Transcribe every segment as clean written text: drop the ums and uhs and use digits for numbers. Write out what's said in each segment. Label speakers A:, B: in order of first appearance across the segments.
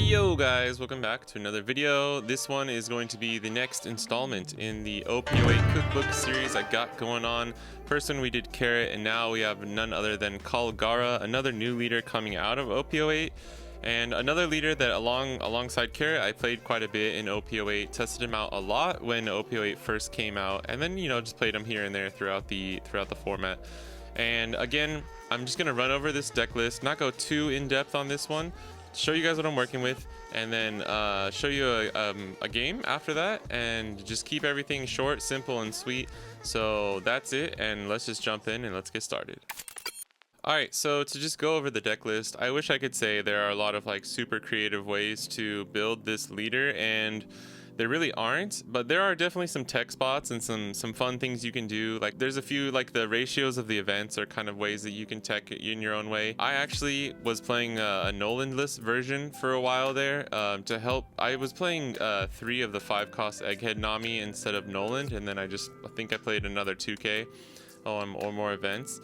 A: Yo guys, welcome back to another video. This one is going to be the next installment in the OP8 cookbook series I got going on. First one we did Carrot, and now we have none other than KALGARA, another new leader coming out of OP8. And another leader that alongside Carrot I played quite a bit in OP8, tested him out a lot when OP8 first came out, and then just played him here and there throughout the format. And again, I'm just gonna run over this deck list, not go too in depth on this one, show you guys what I'm working with, and then show you a game after that, and just keep everything short, simple, and sweet. So that's it, and let's just jump in and let's get started. Alright, so to just go over the deck list, I wish I could say there are a lot of like super creative ways to build this leader, and there really aren't, but there are definitely some tech spots and some fun things you can do. Like there's a few, like the ratios of the events are kind of ways that you can tech it in your own way. I actually was playing a Nolandless version for a while there to help. I was playing 3 of the 5 cost Egghead Nami instead of Noland, and then I think I played another 2k or more events.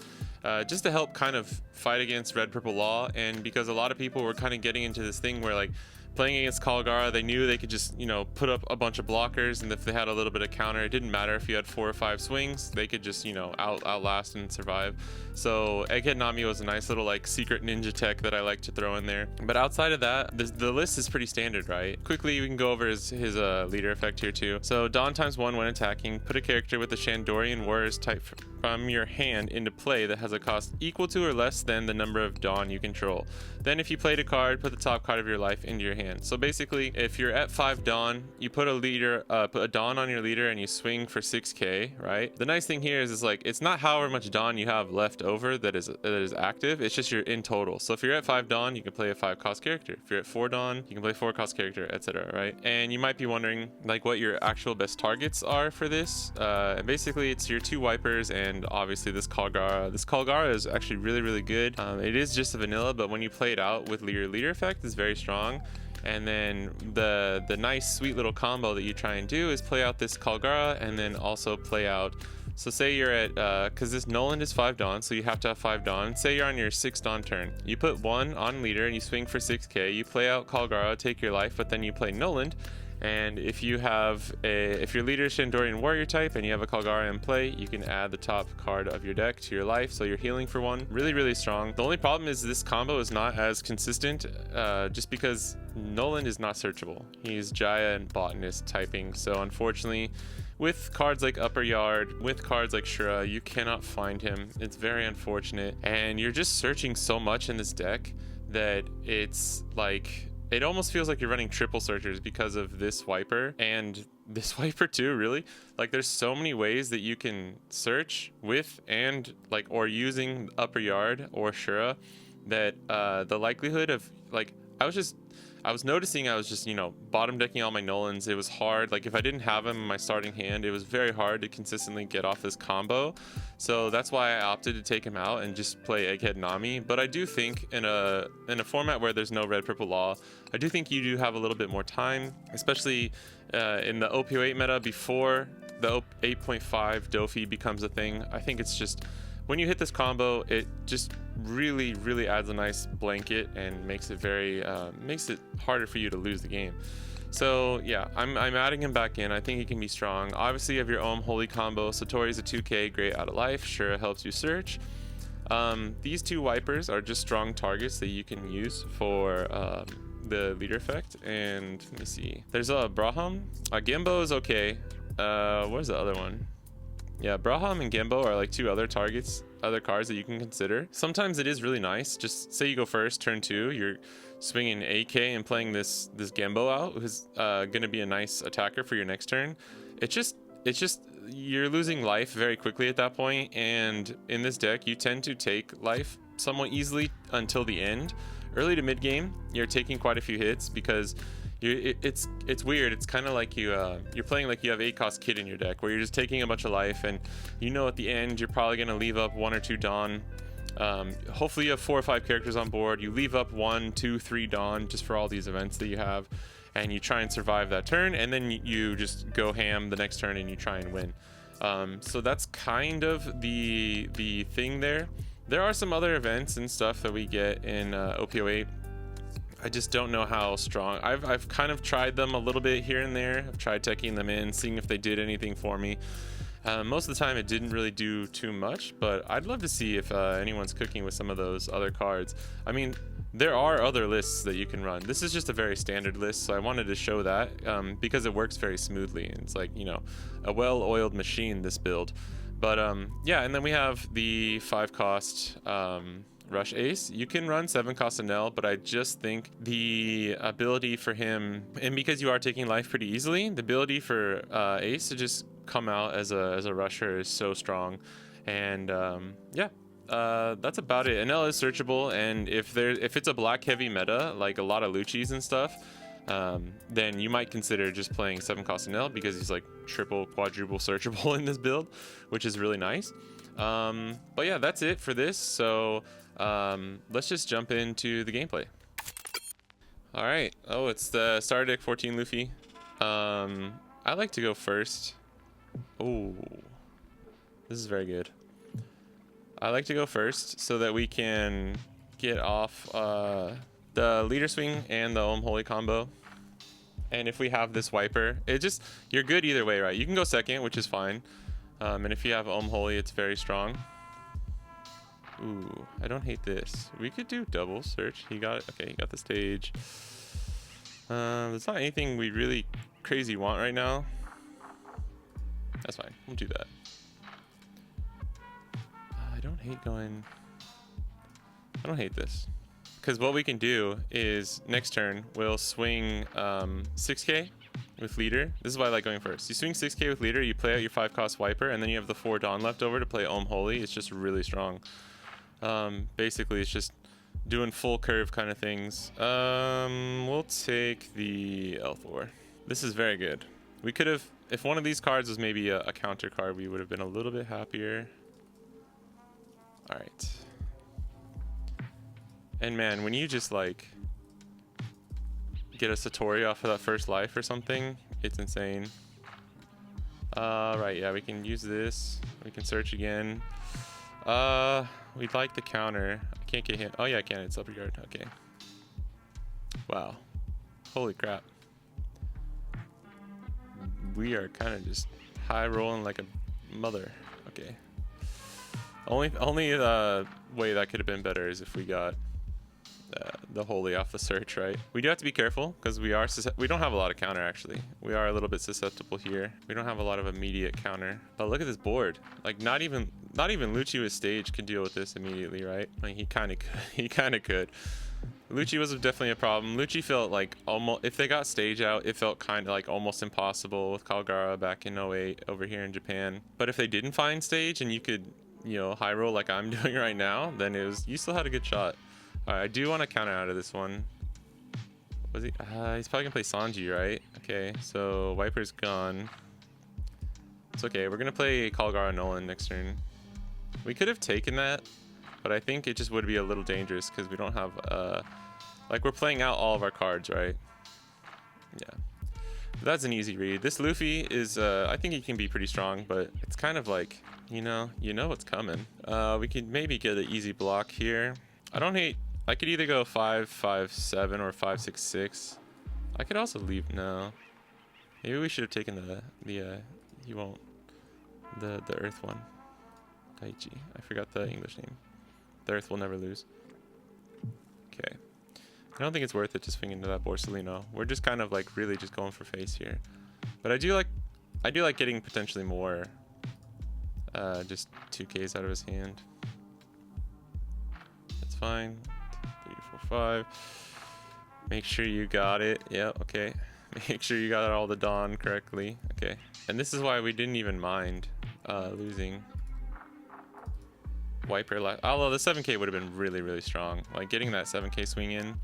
A: Just to help kind of fight against Red Purple Law, and because a lot of people were kind of getting into this thing where like playing against KALGARA, they knew they could just put up a bunch of blockers, and if they had a little bit of counter, it didn't matter if you had 4 or 5 swings, they could just outlast and survive. So Egghead Nami was a nice little like secret ninja tech that I like to throw in there. But outside of that, the list is pretty standard, right? Quickly we can go over his leader effect here too. So Dawn ×1 when attacking, put a character with the Shandorian Warriors type from your hand into play that has a cost equal to or less than the number of Dawn you control. Then if you played a card, put the top card of your life into your hand. So basically, if you're at 5 Dawn, you put a Dawn on your leader and you swing for 6k, right? The nice thing here is like it's not however much Dawn you have left over that is active, it's just your in total. So if you're at 5 Dawn, you can play a 5 cost character. If you're at 4 Dawn, you can play 4 cost character, etc., right? And you might be wondering like what your actual best targets are for this. And basically it's your 2 wipers and obviously this KALGARA. This KALGARA is actually really good. It is just a vanilla, but when you play it out with your leader effect, is very strong. And then the nice sweet little combo that you try and do is play out this KALGARA and then also play out, so say you're at because this Noland is 5 Dawn, so you have to have 5 Dawn. Say you're on your 6 Dawn turn, you put 1 on leader and you swing for 6k, you play out KALGARA, take your life, but then you play Noland. And if your leader is Shandorian Warrior type and you have a KALGARA in play, you can add the top card of your deck to your life, so you're healing for 1. Really strong. The only problem is this combo is not as consistent, just because Noland is not searchable. He's Jaya and Botanist typing, so unfortunately with cards like Upper Yard, with cards like Shura, you cannot find him. It's very unfortunate, and you're just searching so much in this deck that it's like it almost feels like you're running triple searchers because of this wiper and this wiper too, really. Like there's so many ways that you can search with and like or using Upper Yard or Shura that the likelihood of like I was noticing I was just bottom decking all my Nolans. It was hard, like if I didn't have him in my starting hand, it was very hard to consistently get off this combo. So that's why I opted to take him out and just play Egghead Nami. But I do think in a format where there's no Red Purple Law, I do think you do have a little bit more time, especially in the OP8 meta before the 8.5 Dofi becomes a thing. I think it's just when you hit this combo, it just really adds a nice blanket and makes it makes it harder for you to lose the game. So yeah, I'm adding him back in. I think he can be strong. Obviously you have your Holy combo. Satori's a 2k, great out of life. Sure, helps you search. These 2 wipers are just strong targets that you can use for the leader effect. And let me see, there's a Braham. Gembo is okay. Where's the other one? Yeah, Braham and Gembo are like 2 other cards that you can consider. Sometimes it is really nice. Just say you go first, turn 2, you're swinging AK and playing this Gembo out, who's gonna be a nice attacker for your next turn. It's just you're losing life very quickly at that point, and in this deck you tend to take life somewhat easily until the end. Early to mid game, you're taking quite a few hits because it's weird. It's kind of like you're playing like you have 8 cost Kid in your deck, where you're just taking a bunch of life, and at the end you're probably gonna leave up 1 or 2 Dawn. Hopefully you have 4 or 5 characters on board. You leave up 1, 2, 3 Dawn just for all these events that you have, and you try and survive that turn, and then you just go ham the next turn and you try and win. So that's kind of the thing there. There are some other events and stuff that we get in OP8. I just don't know how strong. I've kind of tried them a little bit here and there. I've tried teching them in, seeing if they did anything for me. Most of the time it didn't really do too much, but I'd love to see if anyone's cooking with some of those other cards. I mean, there are other lists that you can run. This is just a very standard list, so I wanted to show that because it works very smoothly. It's like, you know, a well-oiled machine, this build. But yeah, and then we have the 5-cost Rush Ace. You can run 7-cost Anel, but I just think the ability for him, and because you are taking life pretty easily, the ability for Ace to just come out as a rusher is so strong. And yeah. That's about it. Anel is searchable, and if it's a black heavy meta, like a lot of Luchis and stuff, then you might consider just playing 7-cost Anel because he's like triple, quadruple searchable in this build, which is really nice. But yeah, that's it for this. So let's just jump into the gameplay. All right. Oh, it's the starter deck 14 Luffy. I like to go first. Oh, this is very good. I like to go first so that we can get off the leader swing and the Holy combo. And if we have this wiper, you're good either way, right? You can go second, which is fine. And if you have Holy, it's very strong. Ooh, I don't hate this. We could do double search. He got it. Okay, he got the stage. There's not anything we really crazy want right now. That's fine. We'll do that. I don't hate this, because what we can do is next turn we'll swing 6k with leader. This is why I like going first. You swing 6k with leader, you play out your 5-cost wiper, and then you have the 4 Dawn left over to play Holy. It's just really strong. Basically it's just doing full curve kind of things. We'll take the L4. This is very good. We could have, if one of these cards was maybe a counter card, we would have been a little bit happier. All right. And man, when you just like get a Satori off of that first life or something, it's insane. Right, yeah, we can use this. We can search again. We'd like the counter. I can't get him. Oh yeah, I can. It's upper yard. Okay. Wow. Holy crap. We are kind of just high rolling like a mother. Okay. Only way that could have been better is if we got the Holy off the search, right? We do have to be careful because we don't have a lot of counter actually. We are a little bit susceptible here. We don't have a lot of immediate counter. But look at this board. Like not even Lucci with stage could deal with this immediately, right? I mean, he kind of could. Lucci was definitely a problem. Lucci felt like almost, if they got stage out, it felt kind of like almost impossible with KALGARA back in 08 over here in Japan. But if they didn't find stage and you could, you know, high roll like I'm doing right now, then you still had a good shot. All right, I do want to counter out of this one. Was he? He's probably gonna play Sanji, right? Okay, so Wiper's gone. It's okay. We're gonna play KALGARA Nolan next turn. We could have taken that, but I think it just would be a little dangerous because we don't have like we're playing out all of our cards, right? Yeah, but that's an easy read. This Luffy is I think he can be pretty strong, but it's kind of like you know what's coming. We could maybe get an easy block here. I don't hate. I could either go 5-5-7 or 5-6-6. I could also leave. No, maybe we should have taken the he won't, the Earth one. Taichi. I forgot the English name. The Earth will never lose. Okay. I don't think it's worth it to swing into that Borsalino. We're just kind of like really just going for face here. But I do like getting potentially more just 2Ks out of his hand. That's fine. 3, 4, 5. Make sure you got it. Yeah, okay. Make sure you got all the Dawn correctly. Okay. And this is why we didn't even mind losing Wiper left. Although the 7k would have been really, really strong. Like getting that 7k swing in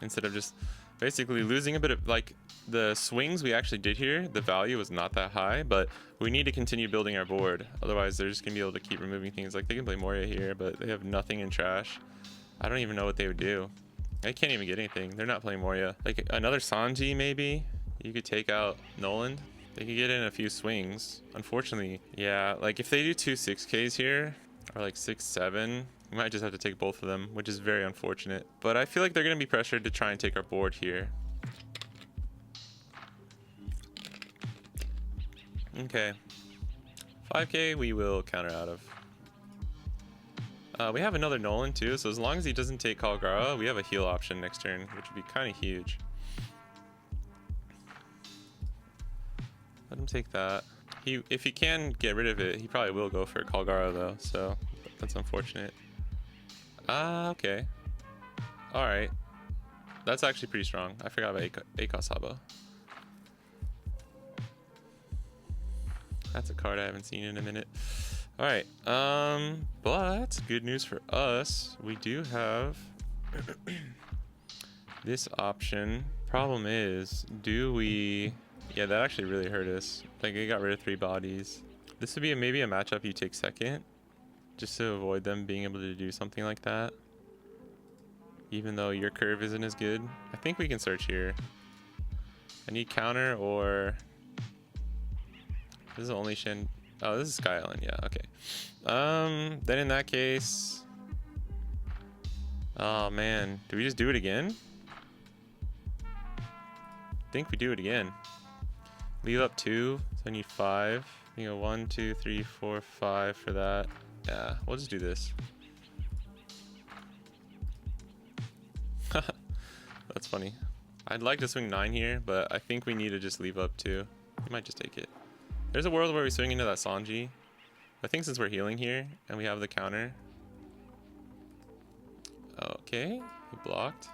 A: instead of just basically losing a bit of like the swings we actually did here. The value was not that high, but we need to continue building our board. Otherwise, they're just gonna be able to keep removing things. Like they can play Moria here, but they have nothing in trash. I don't even know what they would do. They can't even get anything. They're not playing Moria. Like another Sanji maybe. You could take out Noland. They could get in a few swings. Unfortunately, yeah. Like if they do 2 6Ks here. Or like 6-7, We might just have to take both of them, which is very unfortunate. But I feel like they're going to be pressured to try and take our board here. Okay. 5k we will counter out of. We have another Nolan too, so as long as he doesn't take KALGARA, we have a heal option next turn, which would be kind of huge. Let him take that. If he can get rid of it, he probably will go for KALGARA though, so that's unfortunate. Okay. Alright. That's actually pretty strong. I forgot about ACOS Sabo. That's a card I haven't seen in a minute. Alright, but good news for us, we do have this option. Problem is, do we... Yeah, that actually really hurt us. Like, it got rid of 3 bodies. This would be maybe a matchup you take second, just to avoid them being able to do something like that. Even though your curve isn't as good. I think we can search here. I need counter or... This is only Shen... Oh, this is Sky Island, yeah, okay. Then in that case... Oh man, do we just do it again? I think we do it again. Leave up 2, so I need 5. You go 1, 2, 3, 4, 5 for that. Yeah, we'll just do this. That's funny. I'd like to swing 9 here, but I think we need to just leave up 2. We might just take it. There's a world where we swing into that Sanji. I think since we're healing here and we have the counter. Okay, he blocked.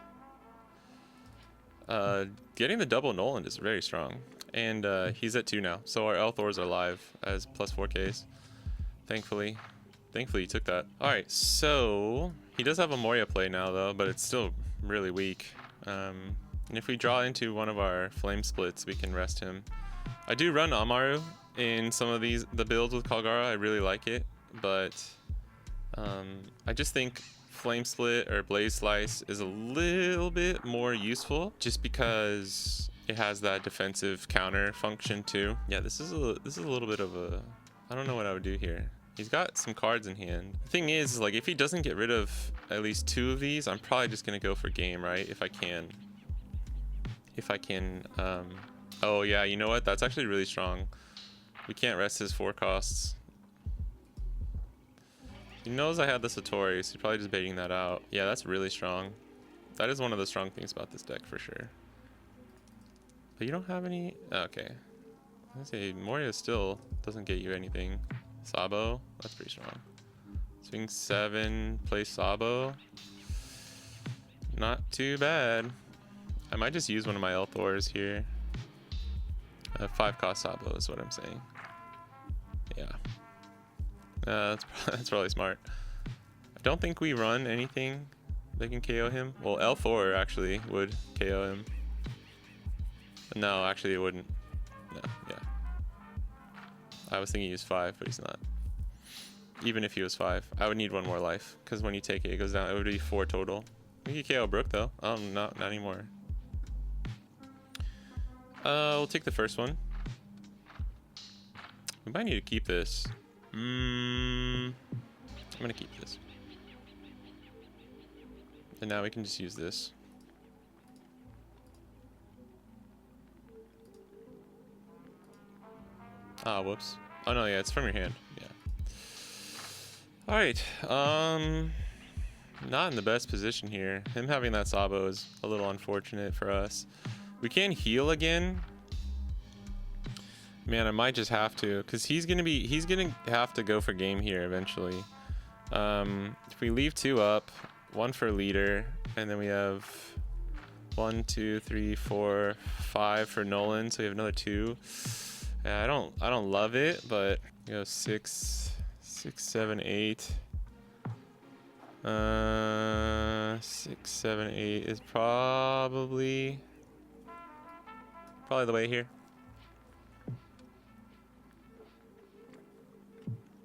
A: Getting the double Nolan is very strong. And he's at 2 now. So our L-Thors are live as plus 4Ks. Thankfully. Thankfully he took that. Alright, so he does have a Moria play now though, but it's still really weak. And if we draw into one of our flame splits, we can rest him. I do run Amaru in some of the builds with KALGARA. I really like it, but I just think Flame Split or Blaze Slice is a little bit more useful just because it has that defensive counter function too. Yeah, this is a little bit of a... I don't know what I would do here. He's got some cards in hand. The thing is, like, if he doesn't get rid of at least 2 of these, I'm probably just gonna go for game, right? If I can. Oh yeah, you know what? That's actually really strong. We can't rest his 4 costs. He knows I had the Satori, so he's probably just baiting that out. Yeah, that's really strong. That is one of the strong things about this deck for sure. But you don't have any... Okay. Let's say Moria still doesn't get you anything. Sabo, that's pretty strong. Swing 7, play Sabo. Not too bad. I might just use one of my L-Thors here. 5 cost Sabo is what I'm saying. Yeah. That's probably smart. I don't think we run anything that can KO him. Well, L4 actually would KO him. No, actually it wouldn't. No, yeah. I was thinking he was 5, but he's not. Even if he was 5, I would need 1 more life, because when you take it, it goes down. It would be 4 total. We could KO Brook though. Not anymore. We'll take the first one. We might need to keep this. I'm gonna keep this. And now we can just use this. Ah, whoops. Oh no, yeah, it's from your hand. Yeah. Alright, not in the best position here. Him having that Sabo is a little unfortunate for us. We can heal again. Man, I might just have to, because he's gonna have to go for game here eventually. If we leave 2 up, 1 for leader, and then we have 1, 2, 3, 4, 5 for Nolan, so we have another 2. Yeah, I don't love it, but you know, 6, 7, 8. 6, 7, 8 is probably the way here.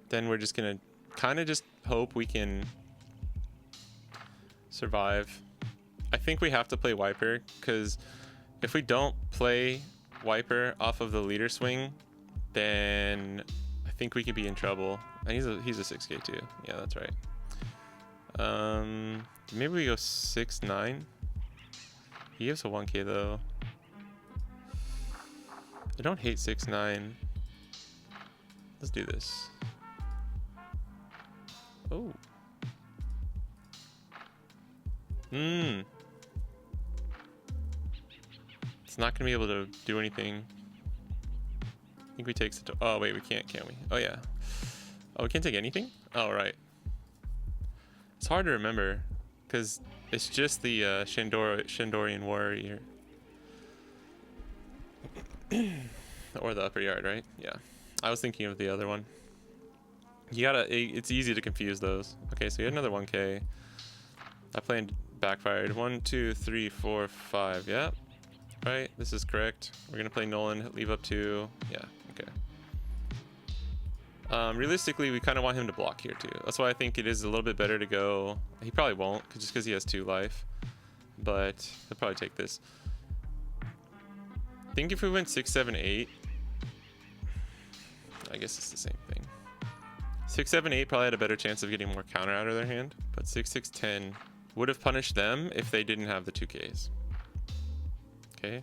A: Then we're just gonna kind of just hope we can survive. I think we have to play Wiper, because if we don't play Wiper off of the leader swing, then I think we could be in trouble. And he's a 6k too. Yeah, that's right. Maybe we go 6-9. He gives a 1K though. I don't hate 6-9. Let's do this. Oh. It's not gonna be able to do anything. I think we take. Oh wait, we can't we? Oh yeah. Oh, we can't take anything. Oh right. It's hard to remember, because it's just the Shandorian warrior. Or the upper yard, right? Yeah. I was thinking of the other one. You gotta, it's easy to confuse those. Okay, so you had another 1K. That plan backfired. 1, 2, 3, 4, 5. Yeah. Right, this is correct. We're gonna play Nolan, leave up 2. Yeah, okay. Realistically, we kind of want him to block here too. That's why I think it is a little bit better to go. He probably won't, just because he has 2 life. But he'll probably take this. I think if we went 6, 7, 8, I guess it's the same thing. 6, 7, 8 probably had a better chance of getting more counter out of their hand. But 6, 6, 10 would have punished them if they didn't have the 2Ks. Okay,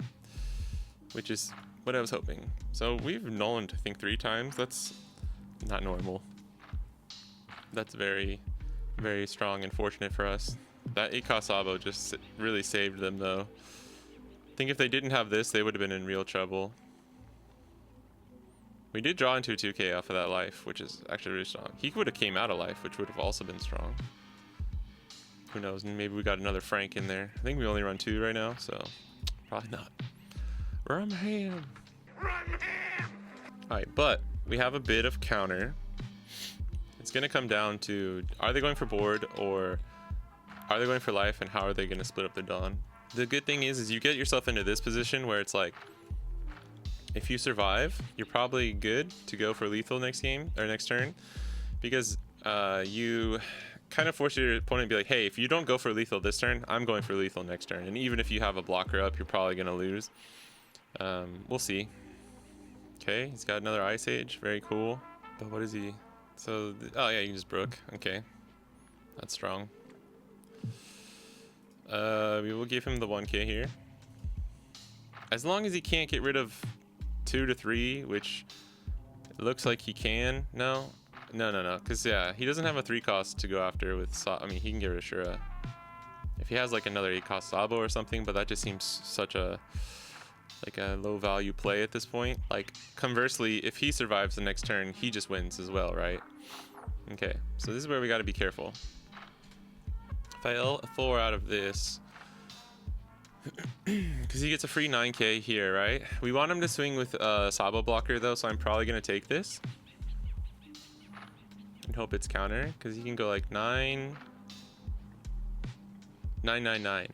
A: which is what I was hoping. So we've Nolaned, I think, 3 times. That's not normal. That's very, very strong and fortunate for us. That 8-cost Sabo just really saved them, though. I think if they didn't have this, they would have been in real trouble. We did draw into a 2K off of that life, which is actually really strong. He would have came out of life, which would have also been strong. Who knows? Maybe we got another Frank in there. I think we only run 2 right now, so probably not. Rumham! Alright, but we have a bit of counter. It's going to come down to, are they going for board or are they going for life, and how are they going to split up their Dawn? The good thing is you get yourself into this position where it's like, if you survive, you're probably good to go for lethal next game or next turn, because you kind of force your opponent to be like, hey, if you don't go for lethal this turn, I'm going for lethal next turn. And even if you have a blocker up, you're probably going to lose. We'll see. Okay, he's got another Ice Age. Very cool. But what is he? So, oh yeah, you just broke. Okay. That's strong. We will give him the 1K here. As long as he can't get rid of 2 to 3, which it looks like he can. No. Because, yeah, he doesn't have a 3-cost to go after with I mean, he can get rid of Shura. If he has, like, another 8-cost Sabo or something, but that just seems such a, like, a low-value play at this point. Like, conversely, if he survives the next turn, he just wins as well, right? Okay, so this is where we got to be careful. If I L4 out of this, because he gets a free 9K here, right? We want him to swing with Sabo blocker, though, so I'm probably going to take this. And hope it's counter, because he can go like 9, 9, 9, 9.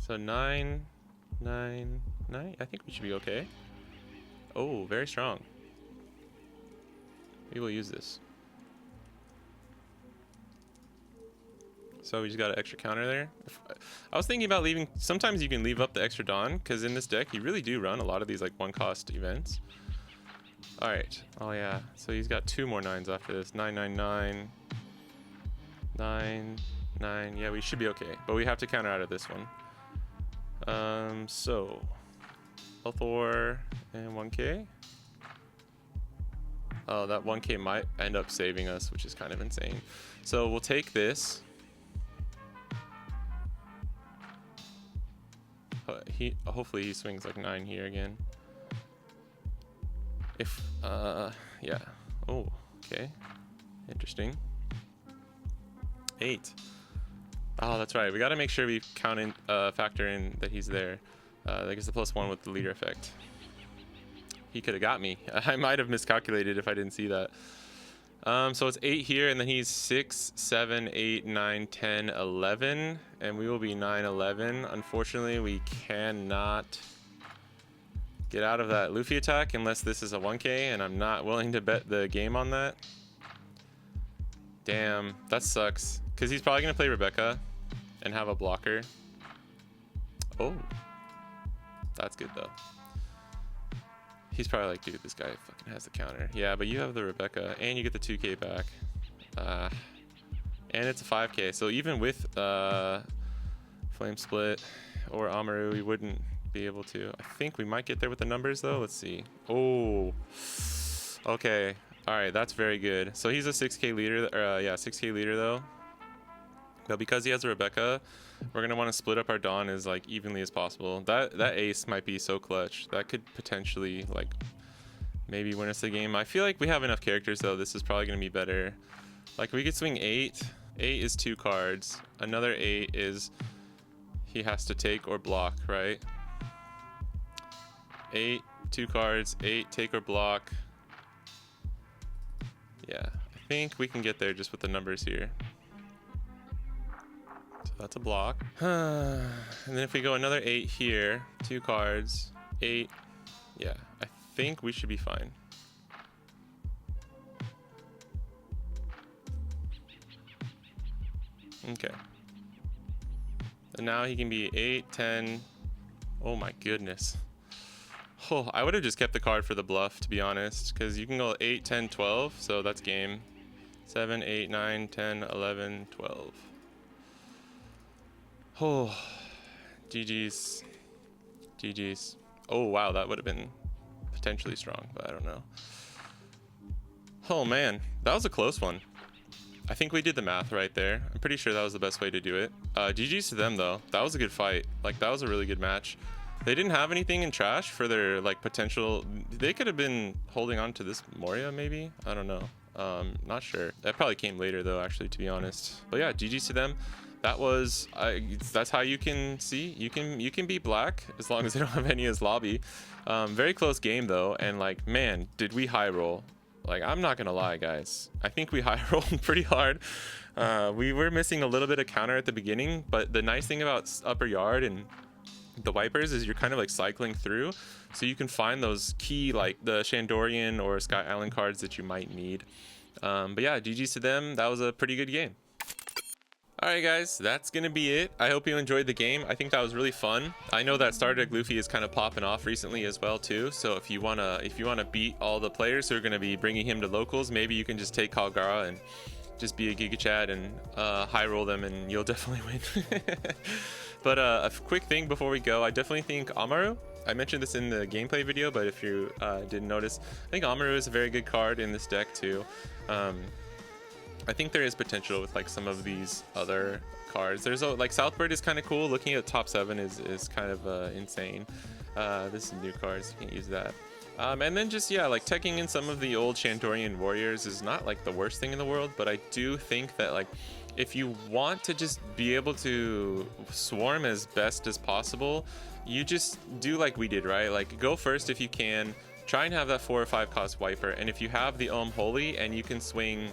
A: So 9, 9, 9. I think we should be okay. Oh, very strong. We will use this. So we just got an extra counter there. I was thinking about leaving. Sometimes you can leave up the extra Dawn, because in this deck you really do run a lot of these like 1-cost events. All right. Oh yeah. So he's got 2 more 9s after this. 9, 9, 9, 9, 9. Yeah, we should be okay, but we have to counter out of this one. So L4 and 1K. Oh, that 1K might end up saving us, which is kind of insane. So we'll take this. Hopefully he swings like 9 here again. If yeah. Oh, okay. Interesting. 8. Oh, that's right. We got to make sure we count in, factor in that he's there. That gets the +1 with the leader effect. He could have got me. I might have miscalculated if I didn't see that. So it's 8 here, and then he's 6, 7, 8, 9, 10, 11, and we will be 9, 11. Unfortunately, we cannot get out of that Luffy attack unless this is a 1K, and I'm not willing to bet the game on that. Damn, that sucks. Because he's probably going to play Rebecca and have a blocker. Oh, that's good, though. He's probably like, dude, this guy fucking has the counter. Yeah, but you have the Rebecca, and you get the 2K back. and it's a 5k. So even with Flame Split or Amaru, we wouldn't be able to. I think we might get there with the numbers though. Let's see. Oh, okay. All right, that's very good. So he's a 6k leader. Yeah, 6k leader though. But because he has a Rebecca, we're gonna want to split up our Dawn as like evenly as possible. That ace might be so clutch. That could potentially like maybe win us the game. I feel like we have enough characters though. This is probably gonna be better. Like we could swing 8. 8 is 2 cards. Another 8 is he has to take or block, right? 8, 2 cards. 8, take or block. Yeah, I think we can get there just with the numbers here. So that's a block. And then if we go another 8 here, 2 cards, 8. Yeah, I think we should be fine. Okay. And now he can be 8, 10. Oh my goodness. Oh, I would have just kept the card for the bluff, to be honest, because you can go 8, 10, 12, so that's game. 7, 8, 9, 10, 11, 12. Oh, GG's. GG's. Oh, wow, that would have been potentially strong, but I don't know. Oh, man, that was a close one. I think we did the math right there. I'm pretty sure that was the best way to do it. GG's to them, though. That was a good fight. Like, that was a really good match. They didn't have anything in trash for their like potential. They could have been holding on to this Moria maybe. I don't know. Not sure. That probably came later though, actually, to be honest. But yeah, GG's to them. That was that's how you can see you can beat black as long as they don't have any as lobby. Very close game though, and like man, did we high roll? Like I'm not gonna lie, guys. I think we high rolled pretty hard. We were missing a little bit of counter at the beginning, but the nice thing about upper yard and the wipers is you're kind of like cycling through, so you can find those key like the Shandorian or Sky Island cards that you might need. But yeah, GG's to them. That was a pretty good game. Alright guys, that's gonna be it. I hope you enjoyed the game. I think that was really fun. I know that Starter Deck Luffy is kind of popping off recently as well too, so if you wanna beat all the players who are gonna be bringing him to locals, maybe you can just take KALGARA and just be a Giga Chad and high roll them, and you'll definitely win. But a quick thing before we go, I definitely think Amaru, I mentioned this in the gameplay video, but if you didn't notice, I think Amaru is a very good card in this deck too. I think there is potential with like some of these other cards. There's like Southbird is kind of cool. Looking at top 7 is kind of insane. This is new cards, you can't use that. And then just yeah, like teching in some of the old Shandorian warriors is not like the worst thing in the world, but I do think that like if you want to just be able to swarm as best as possible, you just do like we did, right? Like go first if you can, try and have that 4 or 5 cost wiper, and if you have the Holy and you can swing,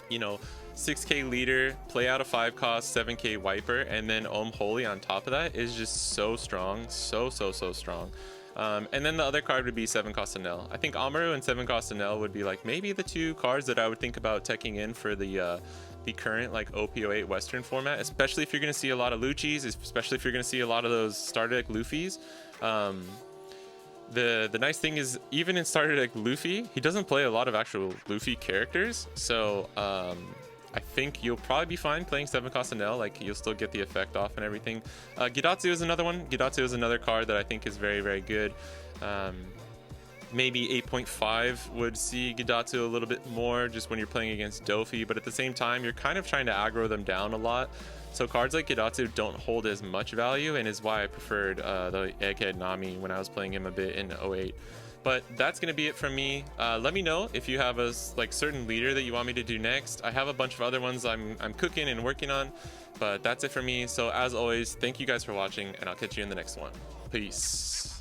A: you know, 6k leader, play out a 5 cost 7k wiper, and then Holy on top of that is just so strong, so strong. And then the other card would be 7 cost Anel. I think Amaru and 7 cost Anel would be like maybe the 2 cards that I would think about teching in for the current like OP8 Western format, especially if you're going to see a lot of Luchis, especially if you're going to see a lot of those Starter Deck Luffys. The nice thing is, even in Starter Deck Luffy, he doesn't play a lot of actual Luffy characters, so I think you'll probably be fine playing 7 cost Anel. Like you'll still get the effect off and everything. Gidatsu is another one. Gidatsu is another card that I think is very good. Maybe 8.5 would see Gidatsu a little bit more just when you're playing against Dofi, but at the same time you're kind of trying to aggro them down a lot, so cards like Gidatsu don't hold as much value, and is why I preferred the Egghead Nami when I was playing him a bit in 08. But that's gonna be it from me. Let me know if you have a like certain leader that you want me to do next. I have a bunch of other ones I'm cooking and working on, but that's it for me. So as always, thank you guys for watching, and I'll catch you in the next one. Peace.